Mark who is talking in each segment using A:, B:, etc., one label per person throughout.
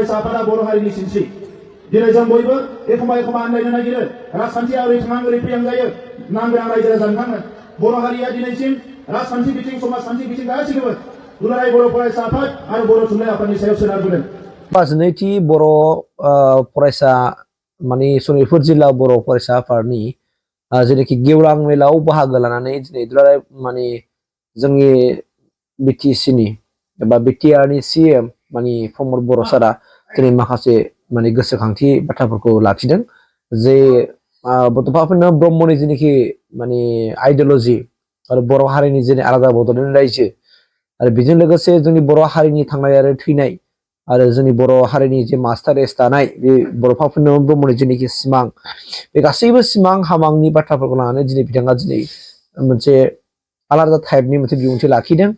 A: फरायसा आफादा बर' हारिनि सिनस्रि दिनै जों बयबो एखम्बा एखम्बा आन्दायनो नागिरो राजखान्थिया ओरै थांनां ओरै फैयां जायो नांगोनां रायजो राजा नोंथांमोन बर' हारिया दिनैसिम राजखान्थि बिथिं समाजखान्थि बिथिं गासैखौबो दुलाराय बर' फरायसा आफाद आरो बर' थुनलाइ आफादनि सायाव सोनारबोदों।
B: नैथि बर' फरायसा माने सनितपुर जिल्ला बर' फरायसा आफादनि जेनाखि गेवलां मेलाव बाहागो लानानै दिनै दुलाराय माने जोंनि बिटिसिनि एबा बिटिआरनि सिएम माने प्रमद बर' सारा दिनै माखासे माने गोसोखांथि बाथ्राफोरखौ लाखिदों जे बड'फा उपेन्द्र ब्रह्मनि जेनाखि माने आइडिअल'जि आरो बर' हारिनि जेने आलादा बड'लेण्ड रायजो आरो बेजों लोगोसे जोंनि बर' हारिनि थांनाय आरो थैनाय आरो जोंनि बर' हारिनि जे मास्टार एस दानाय बे बड'फा उपेन्द्र ब्रह्मनि जेनाखि सिमां बे गासैबो सिमां हामांनि बाथ्राफोरखौ लानानै दिनै बिथाङा दिनै मोनसे आलादा टाइपनि मोनसे बिबुंथि लाखिदों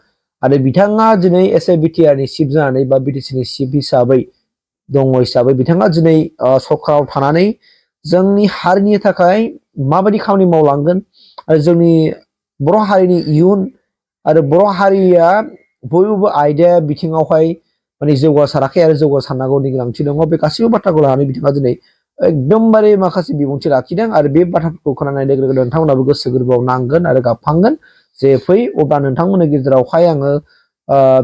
B: आरो बिथाङा दिनै एस ए बिटिआरनि चिफ जानानै बा बिटिसिनि चिफ हिसाबै दङ हिसाबै बिथाङा दिनै सरकाराव थानानै जोंनि हारिनि थाखाय माबायदि खामानि मावलांगोन आरो जोंनि बर' हारिनि इयुन आरो बर' हारिया बयबो आयदा बिथिङावहाय माने जौगासाराखै आरो जौगासारनांगौनि गोनांथि दङ बे गासैबो बाथ्राखौ लानानै बिथाङा दिनै एकदमबारे माखासे बिबुंथि लाखिदों आरो बे बाथ्राफोरखौ खोनानाय लोगो लोगो नोंथांमोनाबो गोसो गोरबोआव नांगोन आरो गाबखांगोन जे फै अब्ला नोंथांमोननि गेजेरावहाय आङो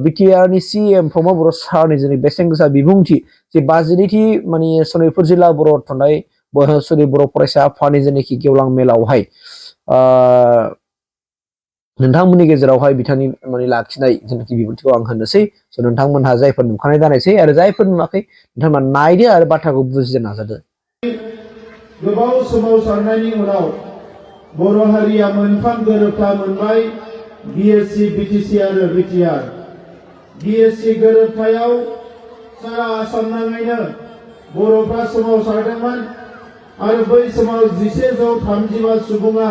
B: बिटिआरनि सिएम प्रमद बर' सारनि जोंनि बेसेन गोसा बिबुंथि जे 52थि माने सनितपुर जिल्ला बर' थुनलाइ बर' फरायसा आफादनि जेनाखि गेवलां मेलावहाय नोंथांमोननि गेजेरावहाय बिथांनि माने लाखिनाय जेनाखि बिबुंथिखौ आं होनोसै नोंथांमोनहा जायफोर नुखानाय जानायसै आरो जायफोर नुवाखै नोंथांमोना नायदो आरो बाथ्राखौ बुजिनो नाजादो।
A: गोबाव सोमावसारनायनि उनाव बर' हारिया मोनथाम गोरोबथा मोनबाय बिएससि बिटिसि आरो बिटिआर बिएससि गोरोबथायाव सारा आसाम नाङैनो बर'फ्रा सोमावसारदोंमोन आरो बै समाव 1135 सुबुङा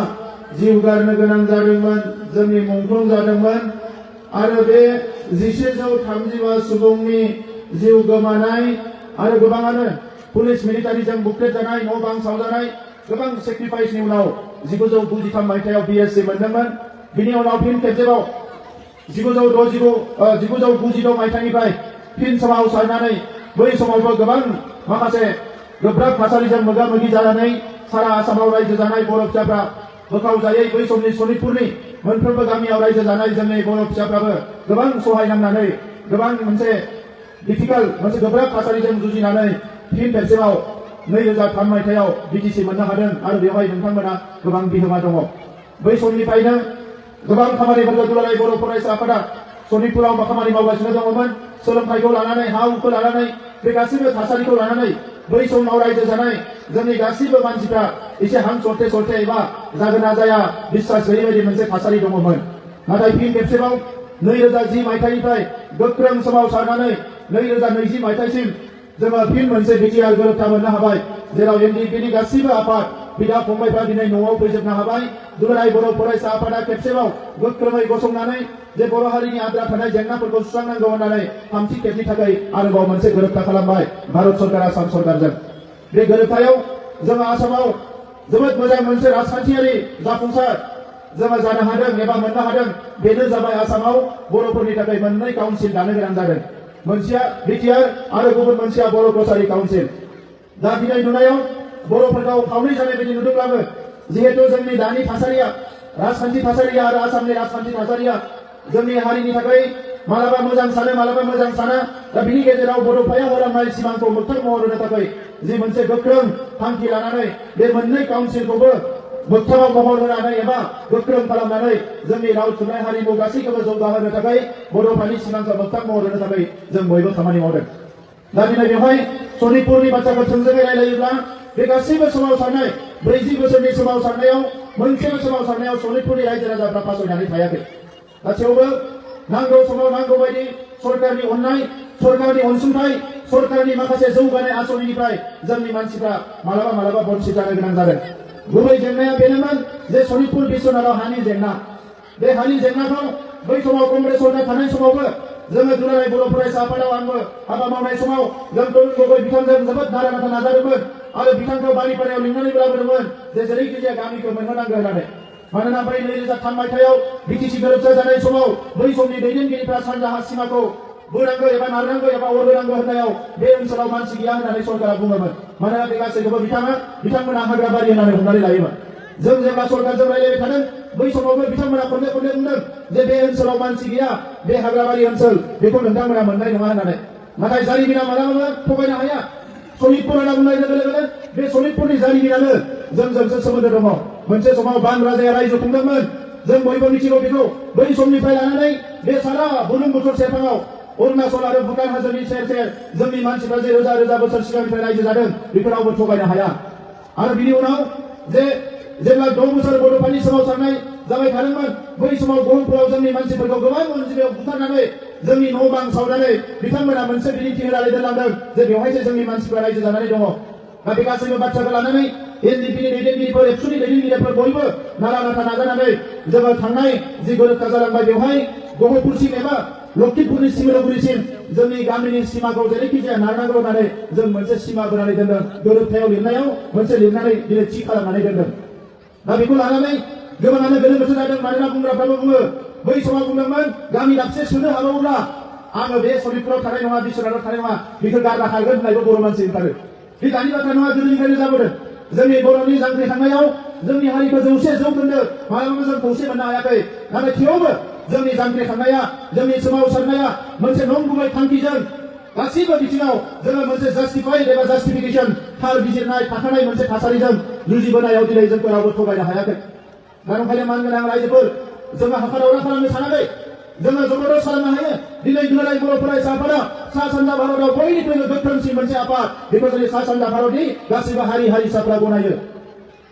A: जिउ गारनो गोनां जादोंमोन जोंनि मुंख्लं जादोंमोन आरो बे 1135 सुबुंनि जिउ गोमानाय आरो गोबाङानो पुलिस मिलिटारिजों बुख्रेबजानाय न' बां सावजानाय गोबां सेक्रिफाइसनि उनाव 1993 मायथाइयाव बिएससि मोनदोंमोन बिनि उनाव फिन खेबसेबाव 1992 मायथाइनिफ्राय फिन सोमावसारनानै बै समावबो गोबां माखासे गोब्राब थासारिजों मोगा मोगि जानानै सारा आसामाव रायजो जानाय बर' फिसाफ्रा बोखावजायै बै समनि सनितपुरनि मोनफ्रोमबो गामियाव रायजो जानाय जोंनि बर' फिसाफ्राबो गोबां सहाय नांनानै गोबां मोनसे डिफिकाल्ट मोनसे गोब्राब थासारिजों जुजिनानै फिन खेबसेबाव 2003 मायथाइयाव बिटिसि मोननो हादों आरो बेवहाय नोंथांमोना गोबां बिहोमा दङ बै समनिफ्रायनो गोबां खामानिफोरखौ दुलाराय बर' फरायसा आफादा सनितपुराव खामानि मावगासिनो दङमोन सोलोंथाइखौ लानानै हा हुखौ लानानै बे गासैबो थासारिखौ लानानै बै समाव रायजो जानाय जोंनि गासैबो मानसिफ्रा एसे हां सरथे सरथे एबा जागोन ना जाया बिश्वास गैयै बायदि मोनसे थासारि दङमोन नाथाय फिन खेबसेबाव 2010 मायथाइनिफ्राय गोख्रों सोमावसारनानै 2020 मायथाइसिम जोङो फिन मोनसे बिटिआर गोरोबथा मोननो हाबाय जेराव एनडिएफबिनि गासैबो आफाद बिदा फंबायफ्रा दिनै न'आव फैजोबनो हाबाय दुलाराय बर' फरायसा आफादा खेबसेबाव गोख्रोङै गसंनानै जे बर' हारिनि आद्रा थानाय जेंनाफोरखौ सुस्रांनांगौ होननानै थामथि खेबनि थाखाय आरोबाव मोनसे गोरोबथा खालामबाय भारत सरकार आसाम सरकारजों बे गोरोबथायाव जोङो आसामाव जोबोद मोजां मोनसे राजखान्थियारि जाफुंसार जोङो जानो हादों एबा मोननो हादों बेनो जाबाय आसामाव बर'फोरनि थाखाय मोननै काउन्सिल दानो गोनां जादों मोनसेया बिटिआर आरो गुबुन मोनसेया बर' कसारि काउन्सिल दा दिनै नुनायाव बर'फोरखौ खावनै जानाय बायदि नुदोंब्लाबो जिहेतु जोंनि दानि थासारिया राजखान्थि थासारिया आरो आसामनि राजखान्थि थासारिया जोंनि हारिनि थाखाय मालाबा मोजां सानो मालाबा मोजां साना दा बिनि गेजेराव बड'फाया होलांनाय सिमांखौ मोगथां महर होनो थाखाय जि मोनसे गोख्रों थांखि लानानै बे मोननै काउन्सिलखौबो मोगथाङाव महर होनानै एबा गोख्रों खालामनानै जोंनि राव थुनलाइ हारिमु गासैखौबो जौगाहोनो थाखाय बड'फानि सिमांखौ मोगथां महर होनो थाखाय जों बयबो खामानि मावदों दा दिनै बेवहाय सनितपुरनि बाथ्राखौ थोंजोङै रायलायोब्ला बे गासैबो सोमावसारनाय 40 बोसोरनि सोमावसारनायाव मोनसेबो सोमावसारनायाव सनितपुरनि रायजो राजाफ्रा फासयनानै थायाखै दा थेवबो नांगौ समाव नांगौ बायदि सरकारनि अननाय सरकारनि अनसुंथाइ सरकारनि माखासे जौगानाय आसनिनिफ्राय जोंनि मानसिफ्रा मालाबा मालाबा बन्सित जानो गोनां जादों गुबै जेंनाया बेनोमोन जे सनितपुर बिश्वनाथाव हानि जेंना बे हानि जेंनाखौ बै समाव कंग्रेस सरकार थानाय समावबो जोङो दुलाराय बर' फरायसा आफादाव आंबो हाबा मावनाय समाव जों तरुण गगৈ बिथांजों जोबोद नारा नाथा नाजादोंमोन आरो बिथांखौ बारिपारायाव लिंनानै लाबोदोंमोन जे जेरैखिजाया गामिखौ मोनहोनांगौ होननानै मानोना बै 2003 मायथाइयाव बिटिसि गोरोबथा जानाय समाव बै समनि दैदेनगिरिफ्रा सानजाहा सिमाखौ बोनांगौ एबा नारनांगौ एबा अरहोनांगौ होननायाव बे ओनसोलाव मानसि गैया होननानै सरकारा बुङोमोन। मानोना बे गासैखौबो बिथांमोना हाग्राबारि होननानै हमनानै लायोमोन। जों जेब्ला सरकारजों रायलायबाय थादों बै समावबो बिथांमोना खनले खनले बुंदों जे बे ओनसोलाव मानसि गैया, बे हाग्राबारि ओनसोल, बेखौ नोंथांमोना मोननाय नङा होननानै। नाथाय जारिमिना मालाबाबो थगायनो हाया। सनितपुर होनना बुंनाय लोगो लोगोनो बे सनितपुरनि जारिमिनानो जोंजोंसो सोमोन्दो दङ। मोनसे समाव बान राजाया रायजो खुंदोंमोन, जों बयबो मिथिगौ बेखौ। बै समनिफ्राय लानानै बे सारा बुरलुंबुथुर सेरफाङाव अरुणाचल आरो भुटान हाजोनि सेर सेर जोंनि मानसिफ्रा जे रोजा रोजा बोसोर सिगांनिफ्राय रायजो जादों बेखौ रावबो थगायनो हाया। आरो बिनि उनाव जेब्ला 6 बोसोर बड'फानि सोमावसारनाय जाबाय थादोंमोन बै समाव गहपुराव जोंनि मानसिफोरखौ गोबां अनजिमायाव बुथारनानै जोंनि न' बां सावनानै बिथांमोना मोनसे बिदिन्थि होनानै दोनलांदों जे बेवहायसो जोंनि मानसिफ्रा रायजो जानानै दङ। दा बे गासैबो बाथ्राखौ लानानै एनडिपिनि दैदेनगिरिफोर, एबसुनि दैदेनगिरिफोर बयबो नारा नाथा नाजानानै जोङो थांनाय जि गोरोबथा जालांबाय बेवहाय गहपुरसिम एबा लखिमपुरनि सिमलुगुरिसिम जोंनि गामिनि सिमाखौ जेरैखि जाया नारनांगौ होननानै जों मोनसे सिमा बोनानै दोनदों। गोरोबथायाव लिरनायाव मोनसे लिरनानै दिनै थि खालामनानै दोनदों। दा बेखौ लानानै गोबाङानो गोनो गोथो जादों। मानोना बुंग्राफ्राबो बुङो बै समाव बुंदोंमोन गामि दाबसे सोनो हाबावोब्ला आङो बे सनितपुराव थानाय नङा, बिश्वनाथाव थानाय नङा, बेखौ गारना खागोन होननायबो बर' मानसि ओंखारो। बे दानि बाथ्रा नङा, गोदोनिफ्रायनो जाबोदों। जोंनि बर'नि जांख्रिखांनायाव जोंनि हारिखौ 100 जौखोन्दो मालाबाबो जों खौसे मोननो हायाखै। नाथाय थेवबो जोंनि जांख्रिखांनाया, जोंनि सोमावसारनाया मोनसे नंगुबै थांखिजों गासैबो बिथिङाव जोङो मोनसे जास्टिफाइड एबा जास्टिफिकेसन थार बिजिरनाय थाखानाय मोनसे थासारिजों जुजिबोनायाव दिनै जोंखौ रावबो थगायनो हायाखै। दा ओंखायनो मानगोनां रायजोफोर, जोङो हाखा दावरा खालामनो सानाखै, जोङो जबरदस्त खालामनो हायो। दिनै दुलाराय बर' फरायसा आफादा सा सानजा भारतआव बयनिख्रुइबो गोख्रोंसिन मोनसे आफाद, बेखौ जोंनि सा सानजा भारतनि गासैबो हारि हारिसाफ्रा गनायो।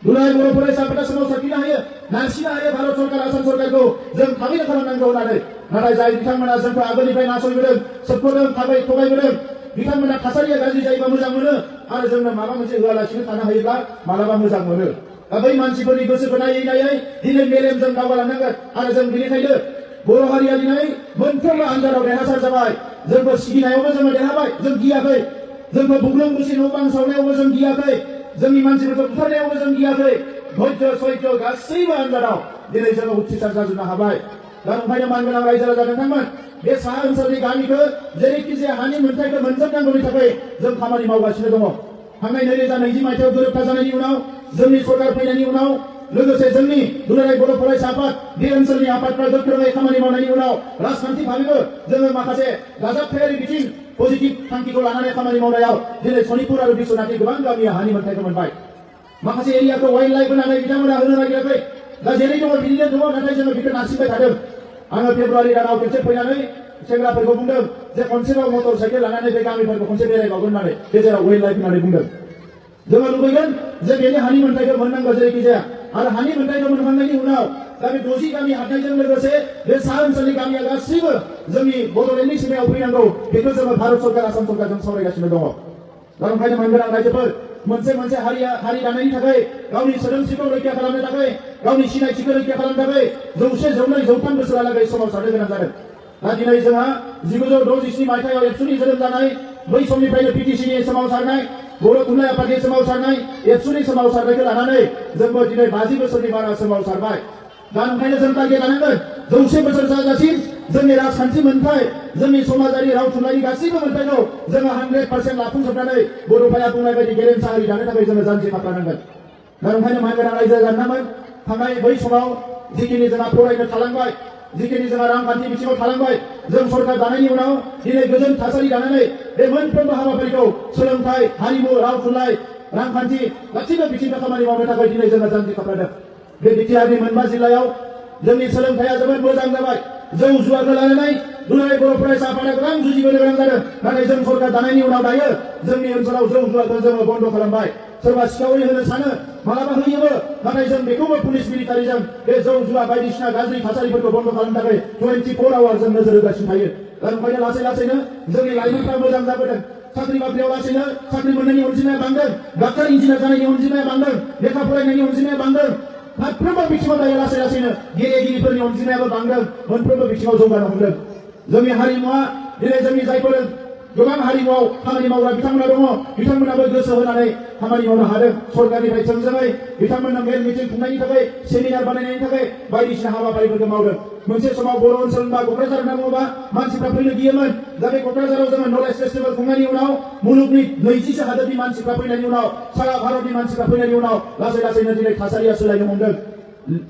A: दुलाराय बर' फरायसा आफादा सोमावसारफिननो हायो, नारसिननो हायो भारत सरकार, आसाम सरकारखौ जों थाबैनो खालामनांगौ होननानै। नाथाय जाय बिथांमोना जोंखौ आगोलनिफ्राय नासयबोदों, सोबख'दों, थगायबोदों, बिथांमोना थासारिया गाज्रि जायोबा मोजां मोनो आरो जोंनो माबा मोनसे होआलासिनो थानो हायोब्ला मालाबा मोजां मोनो। दा बै मानसिफोरनि गोसोखौ नायै नायै दिनै मेलेमजों दावगालांनांगोन। आरो जों बेनिखायनो बर' हारिया दिनै मोनफ्रोमबो आनजादाव देरहासार जाबाय। जोंखौ सिगिनायावबो जोङो देरहाबाय, जों गियाखै। जोंखौ बुग्लुं बुसि न' बां सावनायावबो जों गियाखै। जोंनि मानसिफोरखौ बुथारनायावबो जों गियाखै। धैर्य सैत्य गासैबो आनजादाव दिनै जोङो उथ्रिसार जाजोबनो हाबाय। दा ओंखायनो मानगोनां रायजो राजा नोंथांमोन, बे साहा ओनसोलनि गामिखौ जेरैखि जाया हानि मोन्थायखौ मोनजोबनांगौनि थाखाय जों खामानि मावगासिनो दङ। थांनाय 2020 मायथाइयाव गोरोबथा जानायनि उनाव, जोंनि सरकार फैनायनि उनाव, लोगोसे जोंनि दुलाराय बर' फरायसा आफाद, बे ओनसोलनि आफादफ्रा गोख्रोङै खामानि मावनायनि उनाव राजखान्थि भाबैबो जोङो माखासे दाजाबथायारि बिथिं पजिटिभ थांखिखौ लानानै खामानि मावनायाव दिनै सनितपुर आरो बिश्वनाथनि गोबां गामिया हानि मोन्थायखौ मोनबाय। माखासे एरियाखौ वाइल्ड लाइफ होनानै बिथांमोना होनो नागिराखै। दा जेरै दङ बिदिनो दङ, नाथाय जोङो बेखौ नारसिनबाय थादों। आङो फेब्रुवारि दानाव खेबसे फैनानै सेंग्राफोरखौ बुंदों जे खनसेबाव मटर साइकेल लानानै बे गामिफोरखौ खनसे बेरायबावगोन होननानै, गेजेराव वाइल्ड लाइफ होननानै बुंदों। जोङो लुबैगोन जे बेनि हानि मोन्थायखौ मोननांगौ जेरैखि जाया। आरो हानि मोन्थायखौ मोनखांनायनि उनाव दा बे 60 गामि हाबनायजों लोगोसे बे सा ओनसोलनि गामिया गासैबो जोंनि बड'लेण्डनि सिमायाव फैनांगौ, बेखौ जोङो भारत सरकार, आसाम सरकारजों सावरायगासिनो दङ। दा ओंखायनो मानगोनां रायजोफोर, मोनसे हारि दानायनि थाखाय, गावनि सोदोमस्रिखौ रैखा खालामनो थाखाय, गावनि सिनायथिखौ रैखा खालामनो थाखाय 100, 200, 3 बोसोरहालागै सोमावसारनो गोनां जादों। दा दिनै जोंहा 1967 मायथाइयाव एबसुनि जोनोम जानाय, बै समनिफ्रायनो पिटिसिनि सोमावसारनाय, बर' थुनलाइ आफादनि सोमावसारनाय, एबसुनि सोमावसारनायखौ लानानै जोंबो दिनै 50 बोसोरनि बारा सोमावसारबाय। दा ओंखायनो जों टारगेट लानांगोन 100 बोसोर जाजासिम जोंनि राजखान्थि मोन्थाय, जोंनि समाजारि राव थुनलाइनि गासैबो मोन्थायखौ जोङो 100% लाफुंजोबनानै बड'फाया बुंनाय बायदि गेरेमसा हारि दानो थाखाय जोङो जानजि खाफ्रानांगोन। दा ओंखायनो मानगोनां रायजो राजाफोर, थांनाय बै समाव जिखिनि जोंहा फरायनो थालांबाय, जिखिनि जोंहा रांखान्थि बिथिङाव थालांबाय, जों सरकार दानायनि उनाव दिनै गोजोन थासारि दानानै बे मोनफ्रोमबो हाबाफारिखौ सोलोंथाइ, हारिमु, राव थुनलाइ, रांखान्थि गासैबो बिथिंखौ खामानि मावनो थाखाय दिनै जोङो जानजि खाफ्रादों। बे बिटिआरनि मोनबा जिल्लायाव जोंनि सोलोंथाइया जोबोद मोजां जाबाय। जौ जुवाखौ लानानै दुलाराय बर' फरायसा आफादा गोबां जुजिबोनो गोनां जादों। नाथाय जों सरकार दानायनि उनाव दायो जोंनि ओनसोलाव जौ जुवाखौ जोङो बन्द खालामबाय। सोरबा सिखावै होनो सानो, मालाबा होयोबो, नाथाय जों बेखौबो पुलिस मिलिटारिजों बे जौ जुवा बायदिसिना गाज्रि थासारिफोरखौ बन्द खालामनो थाखाय 24 आवार जों नोजोर होगासिनो थायो। दा ओंखायनो लासै लासैनो जोंनि लाइमोनफ्रा मोजां जाबोदों। साख्रि बाख्रियाव लासैनो साख्रि मोननायनि अनजिमाया बांदों, डाक्टार इन्जिनियार जानायनि अनजिमाया बांदों, लेखा फरायनायनि अनजिमाया बांदों। फारफ्रोमबो बिथिङाव दायो लासै लासैनो गेलेगिरिफोरनि अनजिमायाबो बांदों, मोनफ्रोमबो बिथिङाव जौगानो हमदों। जोंनि हारिमुवा दिनै जोंनि जायफोर गोबां हारिमुआव खामानि मावग्रा बिथांमोना दङ बिथांमोनाबो गोसो होनानै खामानि मावनो हादों सरकारनिफ्राय थोंजोङै बिथांमोननो मेल मिटिं खुंनायनि थाखाय सेमिनार बानायनायनि थाखाय बायदिसिना हाबाफारिफोरखौ मावदों मोनसे समाव बर' ओनसोल बा क'क्राझार होनना बुङोबा मानसिफ्रा फैनो गियोमोन दा बे क'क्राझाराव जोङो नलेज फेस्टिभेल खुंनायनि उनाव मुलुगनि 20सो हादोरनि मानसिफ्रा फैनायनि उनाव सारा भारतनि मानसिफ्रा फैनायनि उनाव लासै लासैनो दिनै थासारिया सोलायनो हमदों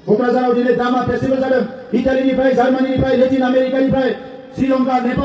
A: क'क्राझाराव दिनै द्रामा फेस्टिभेल जादों इटालिनिफ्राय जार्मानिनिफ्राय लेटिन आमेरिकानिफ्राय श्रीलंका नेपाल